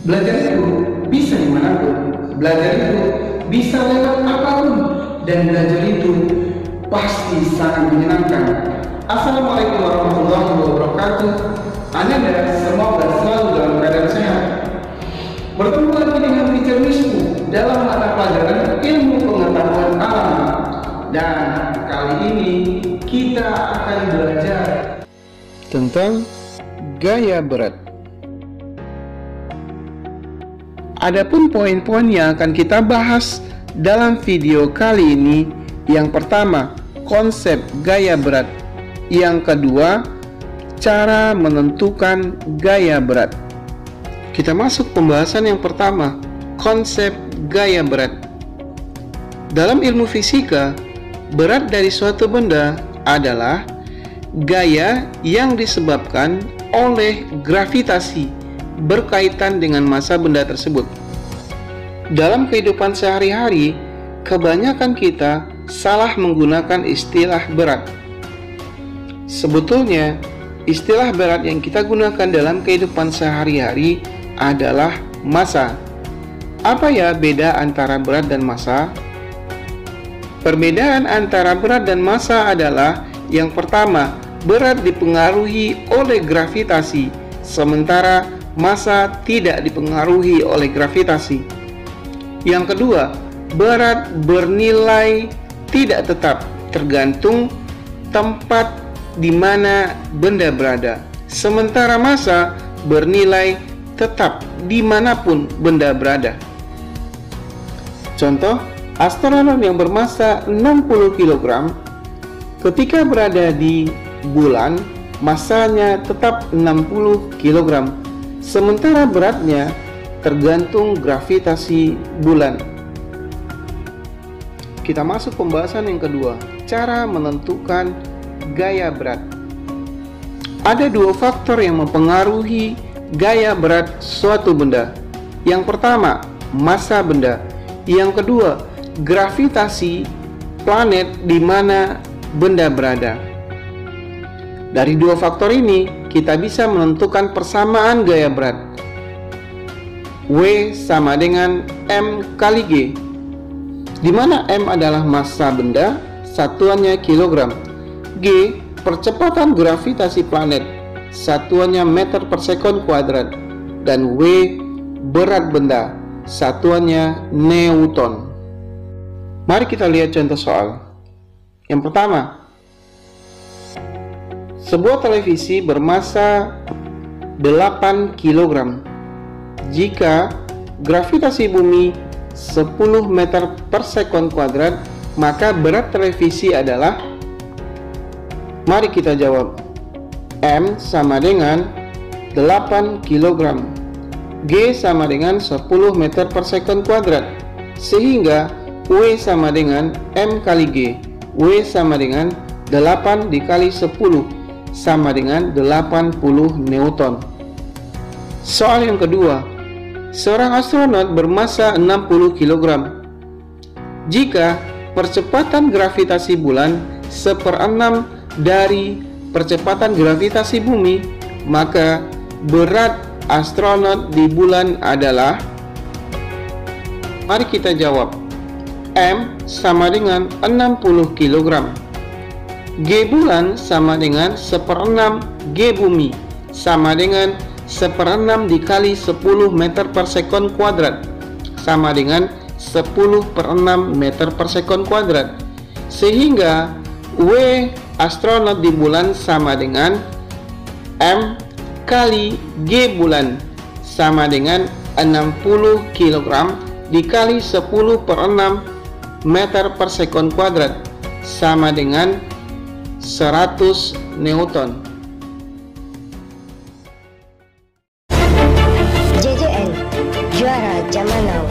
Belajar itu bisa dimanapun, belajar itu bisa lewat apapun, dan belajar itu pasti sangat menyenangkan. Assalamualaikum warahmatullahi wabarakatuh. Anda semoga selalu dalam keadaan sehat. Bertemu lagi dengan teacher Wisnu dalam mata pelajaran ilmu pengetahuan alam. Dan kali ini kita akan belajar tentang gaya berat. Adapun poin-poin yang akan kita bahas dalam video kali ini, yang pertama, konsep gaya berat. Yang kedua, cara menentukan gaya berat. Kita masuk pembahasan yang pertama, konsep gaya berat. Dalam ilmu fisika, berat dari suatu benda adalah gaya yang disebabkan oleh gravitasi berkaitan dengan massa benda tersebut. Dalam kehidupan sehari-hari, kebanyakan kita salah menggunakan istilah berat. Sebetulnya, istilah berat yang kita gunakan dalam kehidupan sehari-hari adalah massa. Apa ya beda antara berat dan massa? Perbedaan antara berat dan massa adalah, yang pertama, berat dipengaruhi oleh gravitasi, sementara massa tidak dipengaruhi oleh gravitasi. Yang kedua, berat bernilai tidak tetap, tergantung tempat di mana benda berada, sementara massa bernilai tetap dimanapun benda berada. Contoh, astronot yang bermassa 60 kg ketika berada di bulan, massanya tetap 60 kg, sementara beratnya tergantung gravitasi bulan. Kita masuk pembahasan yang kedua, cara menentukan gaya berat. Ada dua faktor yang mempengaruhi gaya berat suatu benda. Yang pertama, massa benda. Yang kedua, gravitasi planet di mana benda berada. Dari dua faktor ini, kita bisa menentukan persamaan gaya berat. W sama dengan M kali G, di mana M adalah massa benda, satuannya kilogram. G, percepatan gravitasi planet, satuannya meter per sekon kuadrat. Dan W, berat benda, satuannya newton. Mari kita lihat contoh soal. Yang pertama, sebuah televisi bermassa 8 kg. Jika gravitasi bumi 10 meter per sekon kuadrat, maka berat televisi adalah, mari kita jawab, M sama dengan 8 kg, G sama dengan 10 meter per sekon kuadrat, sehingga W sama dengan M kali G. W sama dengan 8 dikali 10 sama dengan 80 Newton. Soal yang kedua, seorang astronot bermassa 60 kg. Jika percepatan gravitasi bulan 1/6 dari percepatan gravitasi bumi, maka berat astronot di bulan adalah, mari kita jawab, M sama dengan 60 kg, G bulan sama dengan 1/6 G bumi, sama dengan 1/6 dikali 10 meter per sekon kuadrat, sama dengan 10/6 meter per sekon kuadrat, sehingga W astronot di bulan sama dengan M kali G bulan, sama dengan 60 kg dikali 10/6 meter per sekon kuadrat, sama dengan 100 Newton. JJN, juara zaman now.